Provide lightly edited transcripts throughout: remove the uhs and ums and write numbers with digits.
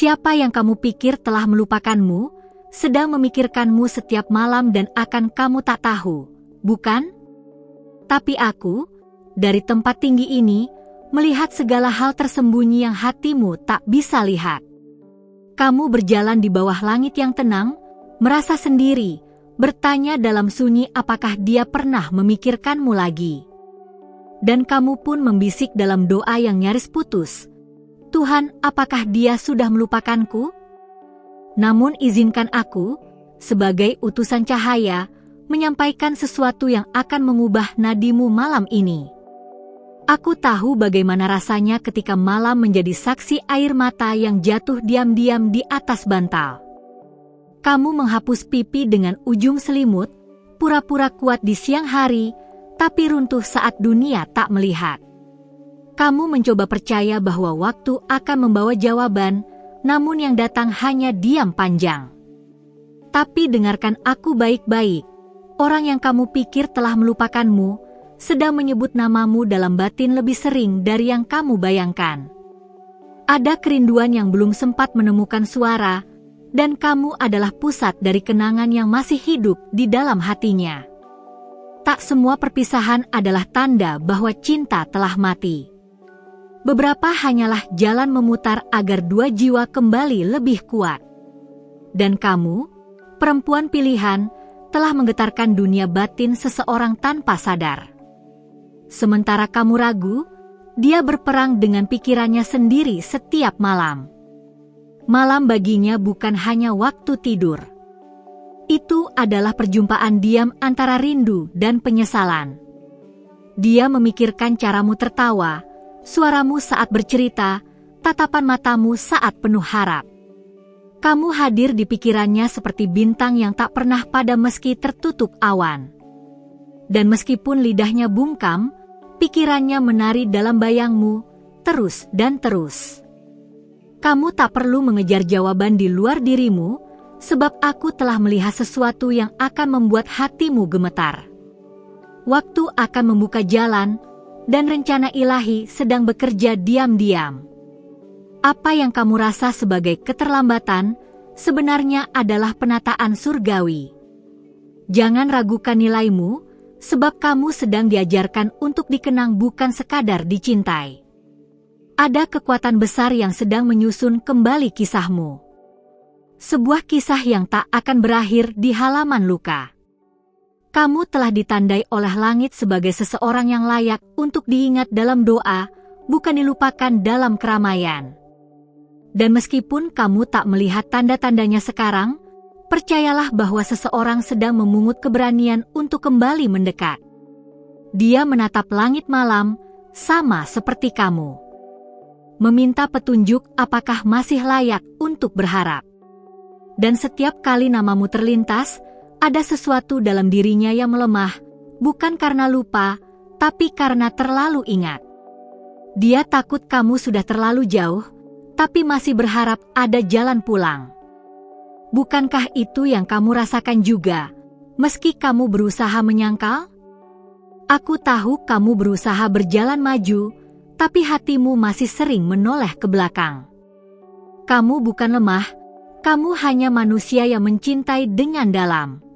Siapa yang kamu pikir telah melupakanmu, sedang memikirkanmu setiap malam dan akan kamu tak tahu, bukan? Tapi aku, dari tempat tinggi ini, melihat segala hal tersembunyi yang hatimu tak bisa lihat. Kamu berjalan di bawah langit yang tenang, merasa sendiri, bertanya dalam sunyi apakah dia pernah memikirkanmu lagi. Dan kamu pun membisik dalam doa yang nyaris putus, Tuhan, apakah dia sudah melupakanku? Namun izinkan aku, sebagai utusan cahaya, menyampaikan sesuatu yang akan mengubah nadimu malam ini. Aku tahu bagaimana rasanya ketika malam menjadi saksi air mata yang jatuh diam-diam di atas bantal. Kamu menghapus pipi dengan ujung selimut, pura-pura kuat di siang hari, tapi runtuh saat dunia tak melihat. Kamu mencoba percaya bahwa waktu akan membawa jawaban, namun yang datang hanya diam panjang. Tapi dengarkan aku baik-baik, orang yang kamu pikir telah melupakanmu, sedang menyebut namamu dalam batin lebih sering dari yang kamu bayangkan. Ada kerinduan yang belum sempat menemukan suara, dan kamu adalah pusat dari kenangan yang masih hidup di dalam hatinya. Tak semua perpisahan adalah tanda bahwa cinta telah mati. Beberapa hanyalah jalan memutar agar dua jiwa kembali lebih kuat. Dan kamu, perempuan pilihan, telah menggetarkan dunia batin seseorang tanpa sadar. Sementara kamu ragu, dia berperang dengan pikirannya sendiri setiap malam. Malam baginya bukan hanya waktu tidur. Itu adalah perjumpaan diam antara rindu dan penyesalan. Dia memikirkan caramu tertawa, suaramu saat bercerita, tatapan matamu saat penuh harap. Kamu hadir di pikirannya seperti bintang yang tak pernah padam meski tertutup awan. Dan meskipun lidahnya bungkam, pikirannya menari dalam bayangmu, terus dan terus. Kamu tak perlu mengejar jawaban di luar dirimu, sebab aku telah melihat sesuatu yang akan membuat hatimu gemetar. Waktu akan membuka jalan, dan rencana ilahi sedang bekerja diam-diam. Apa yang kamu rasa sebagai keterlambatan, sebenarnya adalah penataan surgawi. Jangan ragukan nilaimu, sebab kamu sedang diajarkan untuk dikenang bukan sekadar dicintai. Ada kekuatan besar yang sedang menyusun kembali kisahmu. Sebuah kisah yang tak akan berakhir di halaman luka. Kamu telah ditandai oleh langit sebagai seseorang yang layak untuk diingat dalam doa, bukan dilupakan dalam keramaian. Dan meskipun kamu tak melihat tanda-tandanya sekarang, percayalah bahwa seseorang sedang memungut keberanian untuk kembali mendekat. Dia menatap langit malam, sama seperti kamu. Meminta petunjuk apakah masih layak untuk berharap. Dan setiap kali namamu terlintas, ada sesuatu dalam dirinya yang melemah, bukan karena lupa, tapi karena terlalu ingat. Dia takut kamu sudah terlalu jauh, tapi masih berharap ada jalan pulang. Bukankah itu yang kamu rasakan juga, meski kamu berusaha menyangkal? Aku tahu kamu berusaha berjalan maju, tapi hatimu masih sering menoleh ke belakang. Kamu bukan lemah, kamu hanya manusia yang mencintai dengan dalam.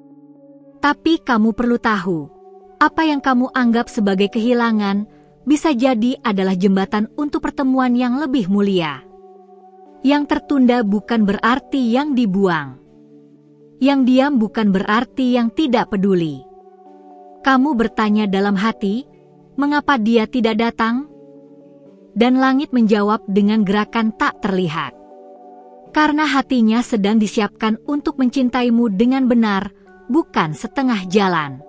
Tapi kamu perlu tahu, apa yang kamu anggap sebagai kehilangan, bisa jadi adalah jembatan untuk pertemuan yang lebih mulia. Yang tertunda bukan berarti yang dibuang. Yang diam bukan berarti yang tidak peduli. Kamu bertanya dalam hati, mengapa dia tidak datang? Dan langit menjawab dengan gerakan tak terlihat. Karena hatinya sedang disiapkan untuk mencintaimu dengan benar, bukan setengah jalan.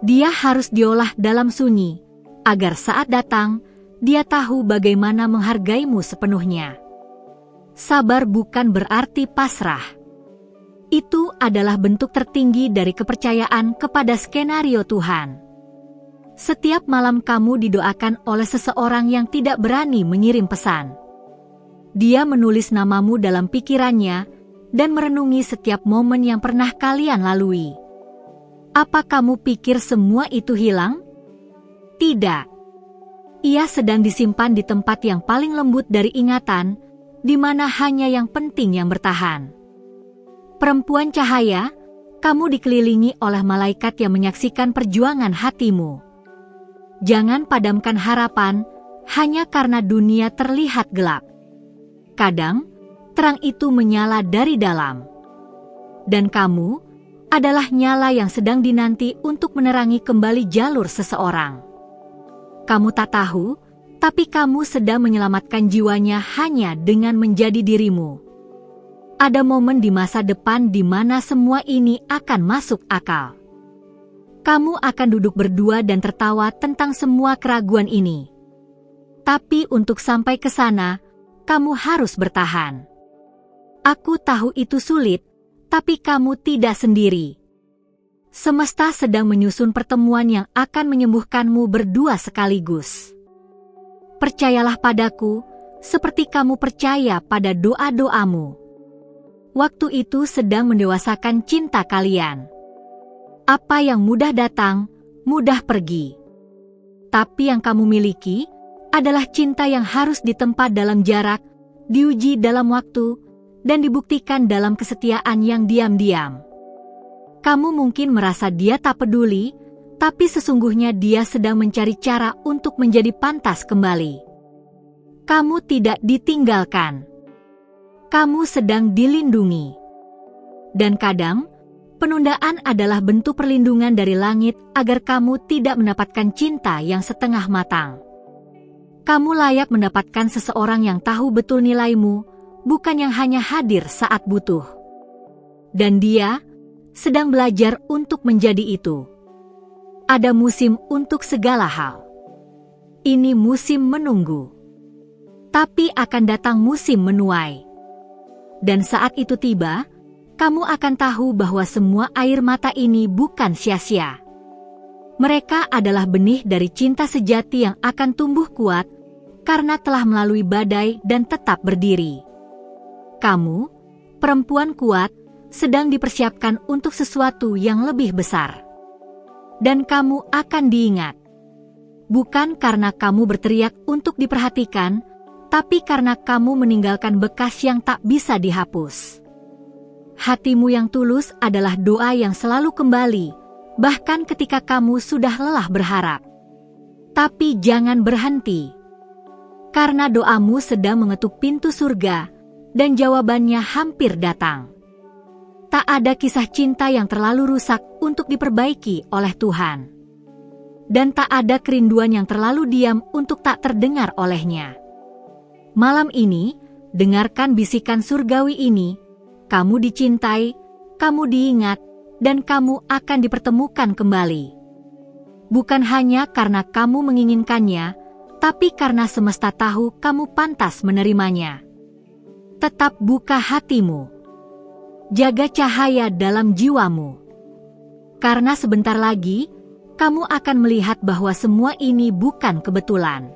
Dia harus diolah dalam sunyi, agar saat datang, dia tahu bagaimana menghargaimu sepenuhnya. Sabar bukan berarti pasrah. Itu adalah bentuk tertinggi dari kepercayaan kepada skenario Tuhan. Setiap malam kamu didoakan oleh seseorang yang tidak berani mengirim pesan. Dia menulis namamu dalam pikirannya dan merenungi setiap momen yang pernah kalian lalui. Apa kamu pikir semua itu hilang? Tidak. Ia sedang disimpan di tempat yang paling lembut dari ingatan, di mana hanya yang penting yang bertahan. Perempuan cahaya, kamu dikelilingi oleh malaikat yang menyaksikan perjuangan hatimu. Jangan padamkan harapan hanya karena dunia terlihat gelap. Kadang, terang itu menyala dari dalam. Dan kamu adalah nyala yang sedang dinanti untuk menerangi kembali jalur seseorang. Kamu tak tahu, tapi kamu sedang menyelamatkan jiwanya hanya dengan menjadi dirimu. Ada momen di masa depan di mana semua ini akan masuk akal. Kamu akan duduk berdua dan tertawa tentang semua keraguan ini. Tapi untuk sampai ke sana, kamu harus bertahan. Aku tahu itu sulit, tapi kamu tidak sendiri. Semesta sedang menyusun pertemuan yang akan menyembuhkanmu berdua sekaligus. Percayalah padaku, seperti kamu percaya pada doa-doamu. Waktu itu sedang mendewasakan cinta kalian. Apa yang mudah datang, mudah pergi. Tapi yang kamu miliki adalah cinta yang harus ditempa dalam jarak, diuji dalam waktu, dan dibuktikan dalam kesetiaan yang diam-diam. Kamu mungkin merasa dia tak peduli, tapi sesungguhnya dia sedang mencari cara untuk menjadi pantas kembali. Kamu tidak ditinggalkan. Kamu sedang dilindungi. Dan kadang, penundaan adalah bentuk perlindungan dari langit agar kamu tidak mendapatkan cinta yang setengah matang. Kamu layak mendapatkan seseorang yang tahu betul nilaimu, bukan yang hanya hadir saat butuh. Dan dia sedang belajar untuk menjadi itu. Ada musim untuk segala hal. Ini musim menunggu. Tapi akan datang musim menuai. Dan saat itu tiba, kamu akan tahu bahwa semua air mata ini bukan sia-sia. Mereka adalah benih dari cinta sejati yang akan tumbuh kuat karena telah melalui badai dan tetap berdiri. Kamu, perempuan kuat, sedang dipersiapkan untuk sesuatu yang lebih besar. Dan kamu akan diingat. Bukan karena kamu berteriak untuk diperhatikan, tapi karena kamu meninggalkan bekas yang tak bisa dihapus. Hatimu yang tulus adalah doa yang selalu kembali, bahkan ketika kamu sudah lelah berharap. Tapi jangan berhenti. Karena doamu sedang mengetuk pintu surga, dan jawabannya hampir datang. Tak ada kisah cinta yang terlalu rusak untuk diperbaiki oleh Tuhan. Dan tak ada kerinduan yang terlalu diam untuk tak terdengar olehnya. Malam ini, dengarkan bisikan surgawi ini, kamu dicintai, kamu diingat, dan kamu akan dipertemukan kembali. Bukan hanya karena kamu menginginkannya, tapi karena semesta tahu kamu pantas menerimanya. Tetap buka hatimu. Jaga cahaya dalam jiwamu. Karena sebentar lagi, kamu akan melihat bahwa semua ini bukan kebetulan.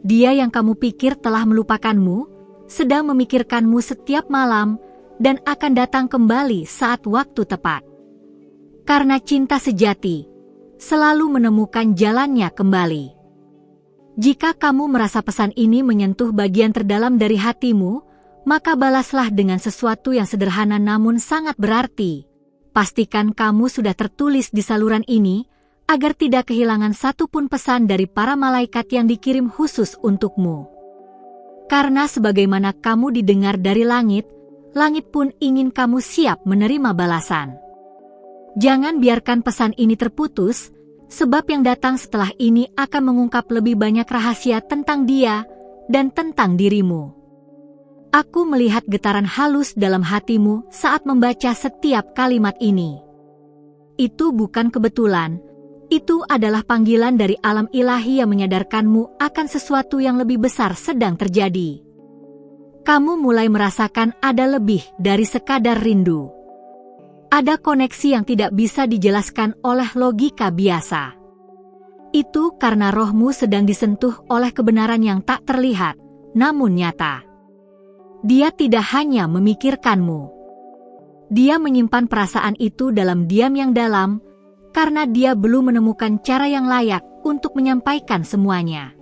Dia yang kamu pikir telah melupakanmu, sedang memikirkanmu setiap malam, dan akan datang kembali saat waktu tepat. Karena cinta sejati selalu menemukan jalannya kembali. Jika kamu merasa pesan ini menyentuh bagian terdalam dari hatimu, maka balaslah dengan sesuatu yang sederhana namun sangat berarti. Pastikan kamu sudah tertulis di saluran ini, agar tidak kehilangan satupun pesan dari para malaikat yang dikirim khusus untukmu. Karena sebagaimana kamu didengar dari langit, langit pun ingin kamu siap menerima balasan. Jangan biarkan pesan ini terputus, sebab yang datang setelah ini akan mengungkap lebih banyak rahasia tentang dia dan tentang dirimu. Aku melihat getaran halus dalam hatimu saat membaca setiap kalimat ini. Itu bukan kebetulan, itu adalah panggilan dari alam ilahi yang menyadarkanmu akan sesuatu yang lebih besar sedang terjadi. Kamu mulai merasakan ada lebih dari sekadar rindu. Ada koneksi yang tidak bisa dijelaskan oleh logika biasa. Itu karena rohmu sedang disentuh oleh kebenaran yang tak terlihat, namun nyata. Dia tidak hanya memikirkanmu. Dia menyimpan perasaan itu dalam diam yang dalam, karena dia belum menemukan cara yang layak untuk menyampaikan semuanya.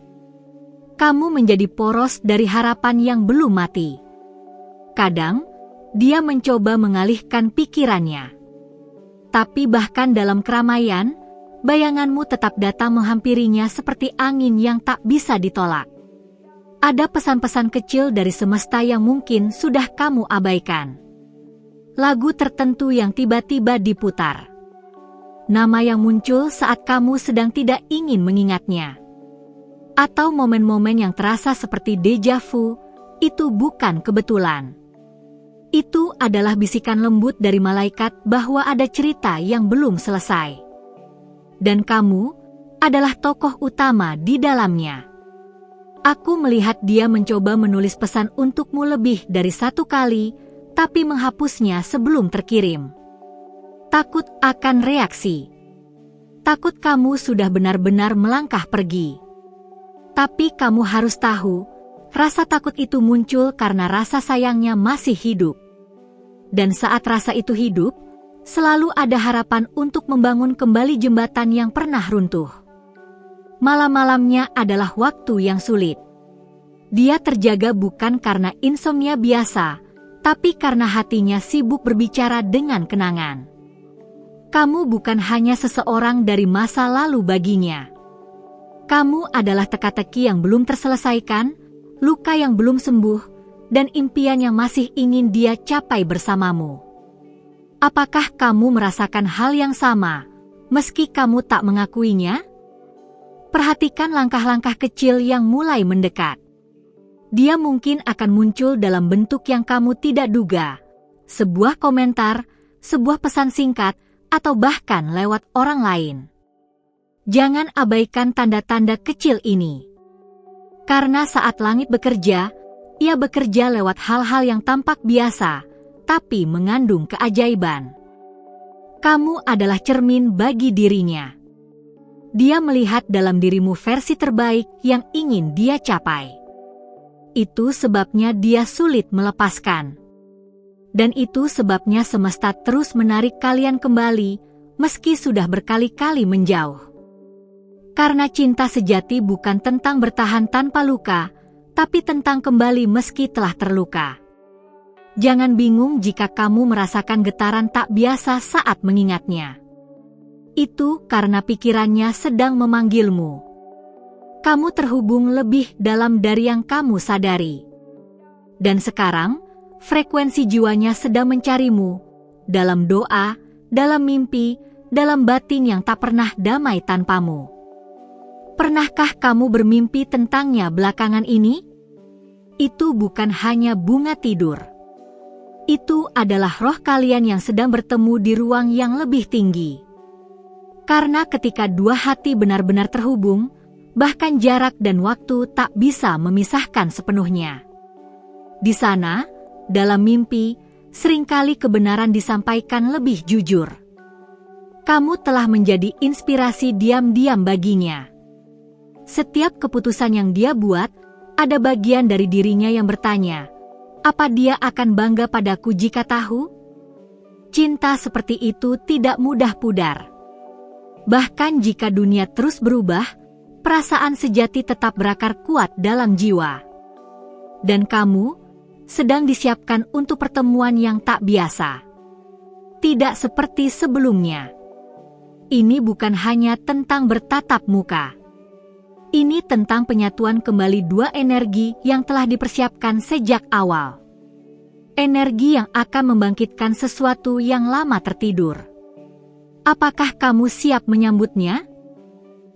Kamu menjadi poros dari harapan yang belum mati. Kadang, dia mencoba mengalihkan pikirannya. Tapi bahkan dalam keramaian, bayanganmu tetap datang menghampirinya seperti angin yang tak bisa ditolak. Ada pesan-pesan kecil dari semesta yang mungkin sudah kamu abaikan. Lagu tertentu yang tiba-tiba diputar. Nama yang muncul saat kamu sedang tidak ingin mengingatnya. Atau momen-momen yang terasa seperti deja vu, itu bukan kebetulan. Itu adalah bisikan lembut dari malaikat bahwa ada cerita yang belum selesai. Dan kamu adalah tokoh utama di dalamnya. Aku melihat dia mencoba menulis pesan untukmu lebih dari satu kali, tapi menghapusnya sebelum terkirim. Takut akan reaksi. Takut kamu sudah benar-benar melangkah pergi. Tapi kamu harus tahu, rasa takut itu muncul karena rasa sayangnya masih hidup. Dan saat rasa itu hidup, selalu ada harapan untuk membangun kembali jembatan yang pernah runtuh. Malam-malamnya adalah waktu yang sulit. Dia terjaga bukan karena insomnia biasa, tapi karena hatinya sibuk berbicara dengan kenangan. Kamu bukan hanya seseorang dari masa lalu baginya. Kamu adalah teka-teki yang belum terselesaikan, luka yang belum sembuh, dan impian yang masih ingin dia capai bersamamu. Apakah kamu merasakan hal yang sama, meski kamu tak mengakuinya? Perhatikan langkah-langkah kecil yang mulai mendekat. Dia mungkin akan muncul dalam bentuk yang kamu tidak duga. Sebuah komentar, sebuah pesan singkat, atau bahkan lewat orang lain. Jangan abaikan tanda-tanda kecil ini. Karena saat langit bekerja, ia bekerja lewat hal-hal yang tampak biasa, tapi mengandung keajaiban. Kamu adalah cermin bagi dirinya. Dia melihat dalam dirimu versi terbaik yang ingin dia capai. Itu sebabnya dia sulit melepaskan. Dan itu sebabnya semesta terus menarik kalian kembali, meski sudah berkali-kali menjauh. Karena cinta sejati bukan tentang bertahan tanpa luka, tapi tentang kembali meski telah terluka. Jangan bingung jika kamu merasakan getaran tak biasa saat mengingatnya. Itu karena pikirannya sedang memanggilmu. Kamu terhubung lebih dalam dari yang kamu sadari. Dan sekarang, frekuensi jiwanya sedang mencarimu, dalam doa, dalam mimpi, dalam batin yang tak pernah damai tanpamu. Pernahkah kamu bermimpi tentangnya belakangan ini? Itu bukan hanya bunga tidur. Itu adalah roh kalian yang sedang bertemu di ruang yang lebih tinggi. Karena ketika dua hati benar-benar terhubung, bahkan jarak dan waktu tak bisa memisahkan sepenuhnya. Di sana, dalam mimpi, seringkali kebenaran disampaikan lebih jujur. Kamu telah menjadi inspirasi diam-diam baginya. Setiap keputusan yang dia buat, ada bagian dari dirinya yang bertanya, apa dia akan bangga padaku jika tahu? Cinta seperti itu tidak mudah pudar. Bahkan jika dunia terus berubah, perasaan sejati tetap berakar kuat dalam jiwa. Dan kamu sedang disiapkan untuk pertemuan yang tak biasa. Tidak seperti sebelumnya. Ini bukan hanya tentang bertatap muka. Ini tentang penyatuan kembali dua energi yang telah dipersiapkan sejak awal. Energi yang akan membangkitkan sesuatu yang lama tertidur. Apakah kamu siap menyambutnya?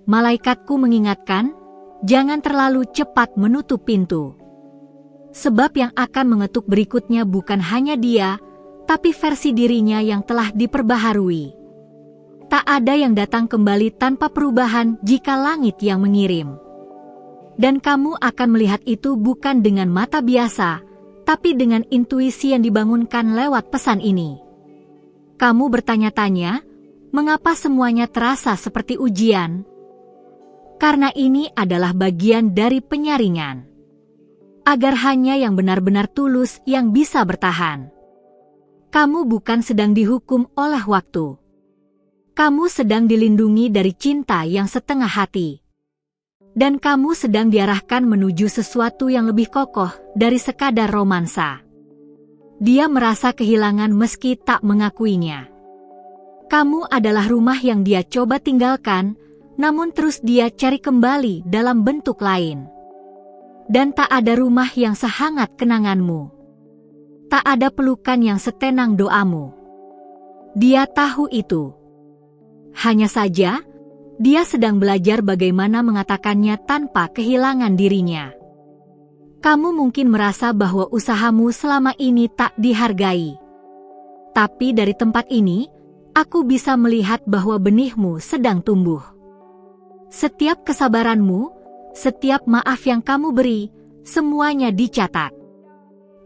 Malaikatku mengingatkan, jangan terlalu cepat menutup pintu. Sebab yang akan mengetuk berikutnya bukan hanya dia, tapi versi dirinya yang telah diperbaharui. Tak ada yang datang kembali tanpa perubahan jika langit yang mengirim. Dan kamu akan melihat itu bukan dengan mata biasa, tapi dengan intuisi yang dibangunkan lewat pesan ini. Kamu bertanya-tanya, mengapa semuanya terasa seperti ujian? Karena ini adalah bagian dari penyaringan. Agar hanya yang benar-benar tulus yang bisa bertahan. Kamu bukan sedang dihukum oleh waktu. Kamu sedang dilindungi dari cinta yang setengah hati. Dan kamu sedang diarahkan menuju sesuatu yang lebih kokoh dari sekadar romansa. Dia merasa kehilangan meski tak mengakuinya. Kamu adalah rumah yang dia coba tinggalkan, namun terus dia cari kembali dalam bentuk lain. Dan tak ada rumah yang sehangat kenanganmu. Tak ada pelukan yang setenang doamu. Dia tahu itu. Hanya saja, dia sedang belajar bagaimana mengatakannya tanpa kehilangan dirinya. Kamu mungkin merasa bahwa usahamu selama ini tak dihargai. Tapi dari tempat ini, aku bisa melihat bahwa benihmu sedang tumbuh. Setiap kesabaranmu, setiap maaf yang kamu beri, semuanya dicatat.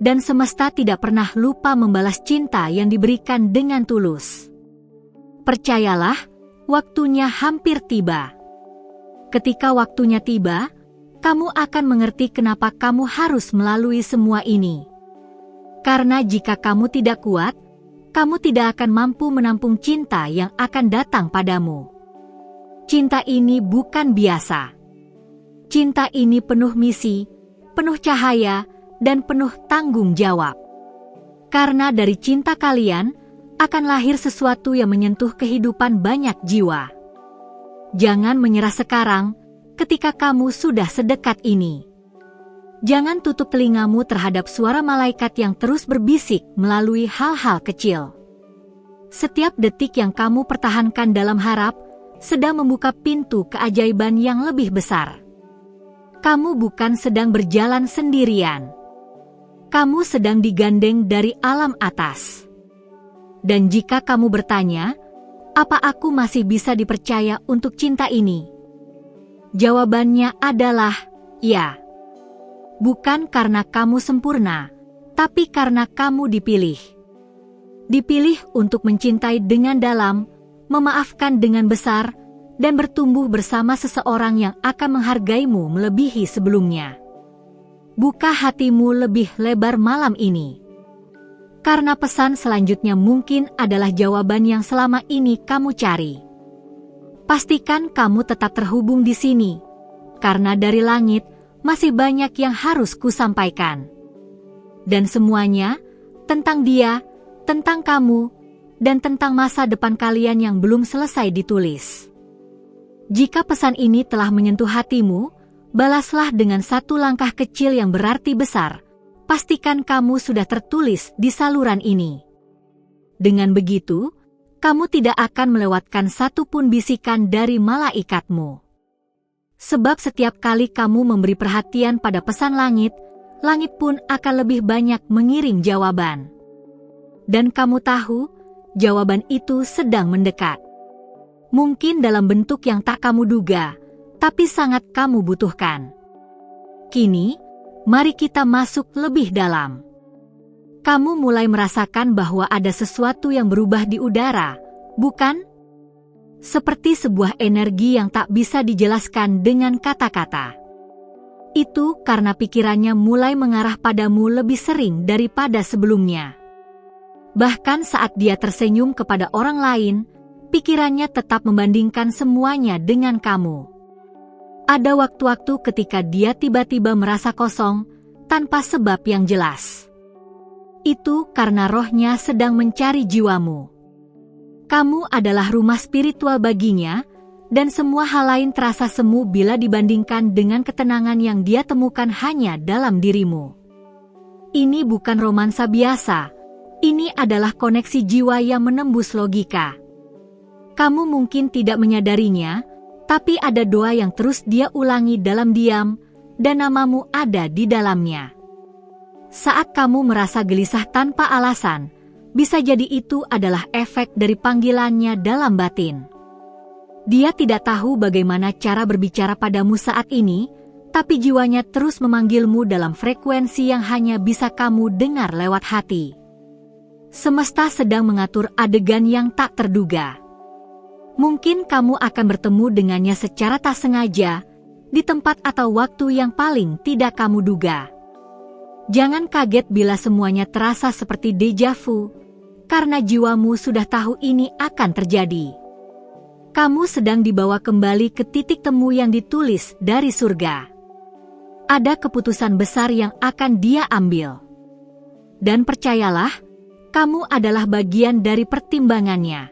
Dan semesta tidak pernah lupa membalas cinta yang diberikan dengan tulus. Percayalah, waktunya hampir tiba. Ketika waktunya tiba, kamu akan mengerti kenapa kamu harus melalui semua ini. Karena jika kamu tidak kuat, kamu tidak akan mampu menampung cinta yang akan datang padamu. Cinta ini bukan biasa. Cinta ini penuh misi, penuh cahaya, dan penuh tanggung jawab. Karena dari cinta kalian, akan lahir sesuatu yang menyentuh kehidupan banyak jiwa. Jangan menyerah sekarang, ketika kamu sudah sedekat ini. Jangan tutup telingamu terhadap suara malaikat yang terus berbisik melalui hal-hal kecil. Setiap detik yang kamu pertahankan dalam harap, sedang membuka pintu keajaiban yang lebih besar. Kamu bukan sedang berjalan sendirian. Kamu sedang digandeng dari alam atas. Dan jika kamu bertanya, apa aku masih bisa dipercaya untuk cinta ini? Jawabannya adalah, ya. Bukan karena kamu sempurna, tapi karena kamu dipilih. Dipilih untuk mencintai dengan dalam, memaafkan dengan besar, dan bertumbuh bersama seseorang yang akan menghargaimu melebihi sebelumnya. Buka hatimu lebih lebar malam ini. Karena pesan selanjutnya mungkin adalah jawaban yang selama ini kamu cari. Pastikan kamu tetap terhubung di sini, karena dari langit masih banyak yang harus kusampaikan. Dan semuanya, tentang dia, tentang kamu, dan tentang masa depan kalian yang belum selesai ditulis. Jika pesan ini telah menyentuh hatimu, balaslah dengan satu langkah kecil yang berarti besar. Pastikan kamu sudah tertulis di saluran ini. Dengan begitu, kamu tidak akan melewatkan satu pun bisikan dari malaikatmu. Sebab setiap kali kamu memberi perhatian pada pesan langit, langit pun akan lebih banyak mengirim jawaban. Dan kamu tahu, jawaban itu sedang mendekat. Mungkin dalam bentuk yang tak kamu duga, tapi sangat kamu butuhkan. Kini, mari kita masuk lebih dalam. Kamu mulai merasakan bahwa ada sesuatu yang berubah di udara, bukan? Seperti sebuah energi yang tak bisa dijelaskan dengan kata-kata. Itu karena pikirannya mulai mengarah padamu lebih sering daripada sebelumnya. Bahkan saat dia tersenyum kepada orang lain, pikirannya tetap membandingkan semuanya dengan kamu. Ada waktu-waktu ketika dia tiba-tiba merasa kosong, tanpa sebab yang jelas. Itu karena rohnya sedang mencari jiwamu. Kamu adalah rumah spiritual baginya, dan semua hal lain terasa semu bila dibandingkan dengan ketenangan yang dia temukan hanya dalam dirimu. Ini bukan romansa biasa, ini adalah koneksi jiwa yang menembus logika. Kamu mungkin tidak menyadarinya, tapi ada doa yang terus dia ulangi dalam diam, dan namamu ada di dalamnya. Saat kamu merasa gelisah tanpa alasan, bisa jadi itu adalah efek dari panggilannya dalam batin. Dia tidak tahu bagaimana cara berbicara padamu saat ini, tapi jiwanya terus memanggilmu dalam frekuensi yang hanya bisa kamu dengar lewat hati. Semesta sedang mengatur adegan yang tak terduga. Mungkin kamu akan bertemu dengannya secara tak sengaja, di tempat atau waktu yang paling tidak kamu duga. Jangan kaget bila semuanya terasa seperti deja vu, karena jiwamu sudah tahu ini akan terjadi. Kamu sedang dibawa kembali ke titik temu yang ditulis dari surga. Ada keputusan besar yang akan Dia ambil. Dan percayalah, kamu adalah bagian dari pertimbangannya.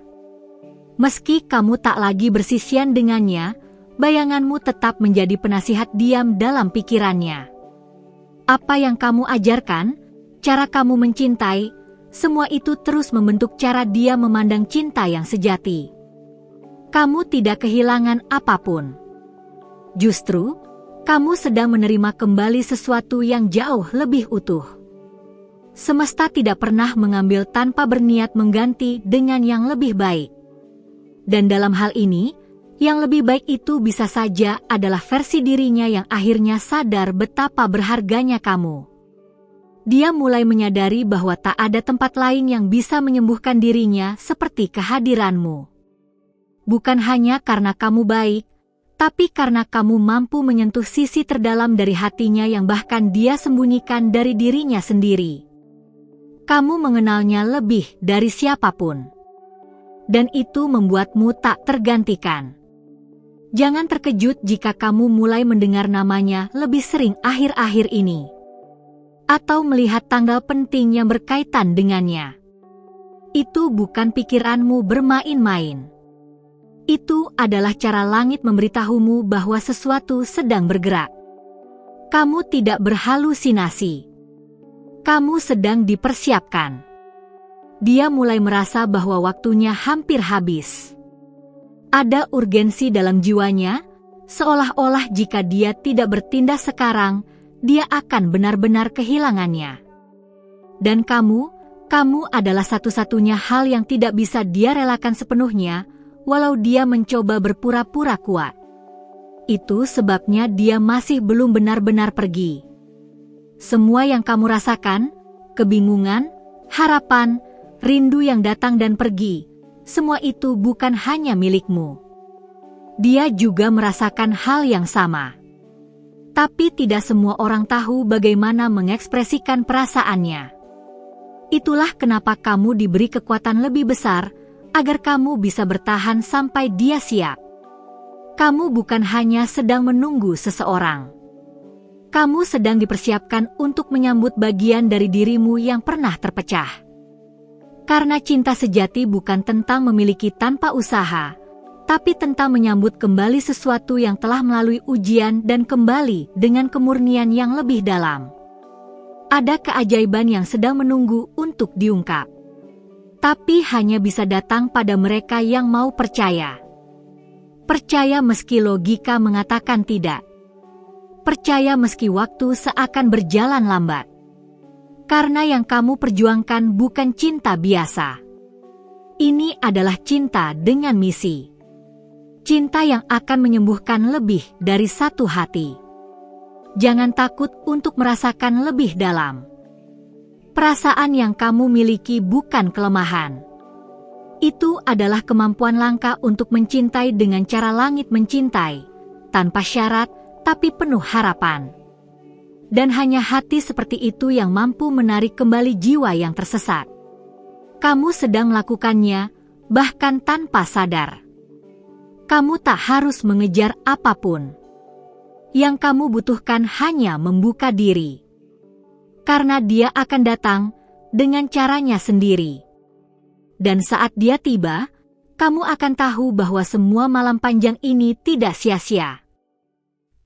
Meski kamu tak lagi bersisian dengannya, bayanganmu tetap menjadi penasihat diam dalam pikirannya. Apa yang kamu ajarkan, cara kamu mencintai, semua itu terus membentuk cara Dia memandang cinta yang sejati. Kamu tidak kehilangan apapun. Justru, kamu sedang menerima kembali sesuatu yang jauh lebih utuh. Semesta tidak pernah mengambil tanpa berniat mengganti dengan yang lebih baik. Dan dalam hal ini, yang lebih baik itu bisa saja adalah versi dirinya yang akhirnya sadar betapa berharganya kamu. Dia mulai menyadari bahwa tak ada tempat lain yang bisa menyembuhkan dirinya seperti kehadiranmu. Bukan hanya karena kamu baik, tapi karena kamu mampu menyentuh sisi terdalam dari hatinya yang bahkan Dia sembunyikan dari dirinya sendiri. Kamu mengenalnya lebih dari siapapun. Dan itu membuatmu tak tergantikan. Jangan terkejut jika kamu mulai mendengar namanya lebih sering akhir-akhir ini. Atau melihat tanggal penting yang berkaitan dengannya. Itu bukan pikiranmu bermain-main. Itu adalah cara langit memberitahumu bahwa sesuatu sedang bergerak. Kamu tidak berhalusinasi. Kamu sedang dipersiapkan. Dia mulai merasa bahwa waktunya hampir habis. Ada urgensi dalam jiwanya, seolah-olah jika dia tidak bertindak sekarang, dia akan benar-benar kehilangannya. Dan kamu adalah satu-satunya hal yang tidak bisa dia relakan sepenuhnya, walau dia mencoba berpura-pura kuat. Itu sebabnya dia masih belum benar-benar pergi. Semua yang kamu rasakan, kebingungan, harapan, rindu yang datang dan pergi, semua itu bukan hanya milikmu. Dia juga merasakan hal yang sama. Tapi tidak semua orang tahu bagaimana mengekspresikan perasaannya. Itulah kenapa kamu diberi kekuatan lebih besar, agar kamu bisa bertahan sampai Dia siap. Kamu bukan hanya sedang menunggu seseorang. Kamu sedang dipersiapkan untuk menyambut bagian dari dirimu yang pernah terpecah. Karena cinta sejati bukan tentang memiliki tanpa usaha, tapi tentang menyambut kembali sesuatu yang telah melalui ujian dan kembali dengan kemurnian yang lebih dalam. Ada keajaiban yang sedang menunggu untuk diungkap. Tapi hanya bisa datang pada mereka yang mau percaya. Percaya meski logika mengatakan tidak. Percaya meski waktu seakan berjalan lambat. Karena yang kamu perjuangkan bukan cinta biasa. Ini adalah cinta dengan misi. Cinta yang akan menyembuhkan lebih dari satu hati. Jangan takut untuk merasakan lebih dalam. Perasaan yang kamu miliki bukan kelemahan. Itu adalah kemampuan langka untuk mencintai dengan cara langit mencintai, tanpa syarat tapi penuh harapan. Dan hanya hati seperti itu yang mampu menarik kembali jiwa yang tersesat. Kamu sedang melakukannya, bahkan tanpa sadar. Kamu tak harus mengejar apapun. Yang kamu butuhkan hanya membuka diri. Karena Dia akan datang dengan caranya sendiri. Dan saat Dia tiba, kamu akan tahu bahwa semua malam panjang ini tidak sia-sia.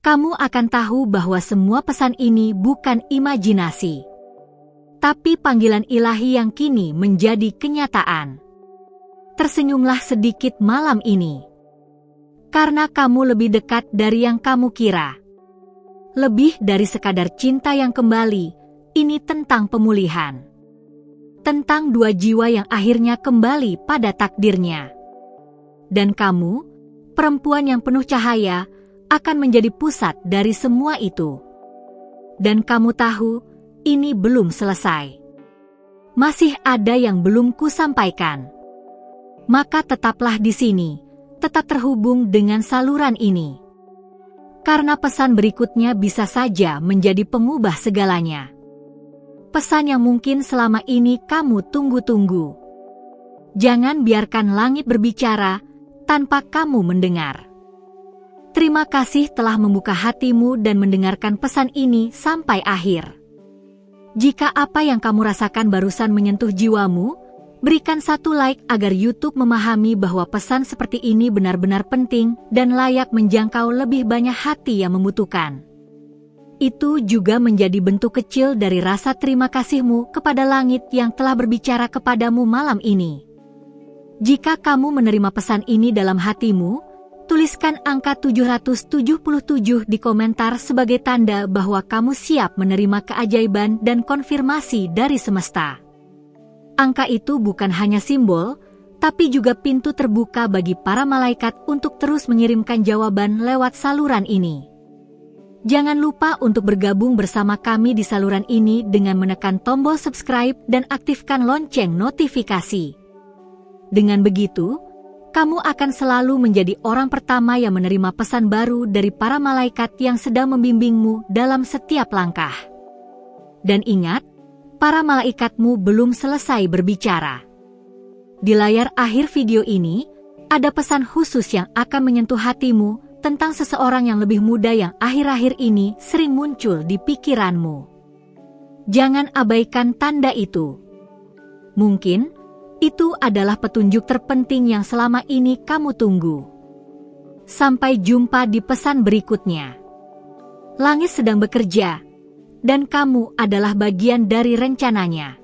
Kamu akan tahu bahwa semua pesan ini bukan imajinasi, tapi panggilan ilahi yang kini menjadi kenyataan. Tersenyumlah sedikit malam ini. Karena kamu lebih dekat dari yang kamu kira. Lebih dari sekadar cinta yang kembali, ini tentang pemulihan. Tentang dua jiwa yang akhirnya kembali pada takdirnya. Dan kamu, perempuan yang penuh cahaya, akan menjadi pusat dari semua itu. Dan kamu tahu, ini belum selesai. Masih ada yang belum kusampaikan. Maka tetaplah di sini, tetap terhubung dengan saluran ini. Karena pesan berikutnya bisa saja menjadi pengubah segalanya. Pesan yang mungkin selama ini kamu tunggu-tunggu. Jangan biarkan langit berbicara, tanpa kamu mendengar. Terima kasih telah membuka hatimu dan mendengarkan pesan ini sampai akhir. Jika apa yang kamu rasakan barusan menyentuh jiwamu, berikan 1 like agar YouTube memahami bahwa pesan seperti ini benar-benar penting dan layak menjangkau lebih banyak hati yang membutuhkan. Itu juga menjadi bentuk kecil dari rasa terima kasihmu kepada langit yang telah berbicara kepadamu malam ini. Jika kamu menerima pesan ini dalam hatimu, tuliskan angka 777 di komentar sebagai tanda bahwa kamu siap menerima keajaiban dan konfirmasi dari semesta. Angka itu bukan hanya simbol, tapi juga pintu terbuka bagi para malaikat untuk terus mengirimkan jawaban lewat saluran ini. Jangan lupa untuk bergabung bersama kami di saluran ini dengan menekan tombol subscribe dan aktifkan lonceng notifikasi. Dengan begitu, kamu akan selalu menjadi orang pertama yang menerima pesan baru dari para malaikat yang sedang membimbingmu dalam setiap langkah. Dan ingat, para malaikatmu belum selesai berbicara. Di layar akhir video ini, ada pesan khusus yang akan menyentuh hatimu tentang seseorang yang lebih muda yang akhir-akhir ini sering muncul di pikiranmu. Jangan abaikan tanda itu. Mungkin itu adalah petunjuk terpenting yang selama ini kamu tunggu. Sampai jumpa di pesan berikutnya. Langit sedang bekerja, dan kamu adalah bagian dari rencananya.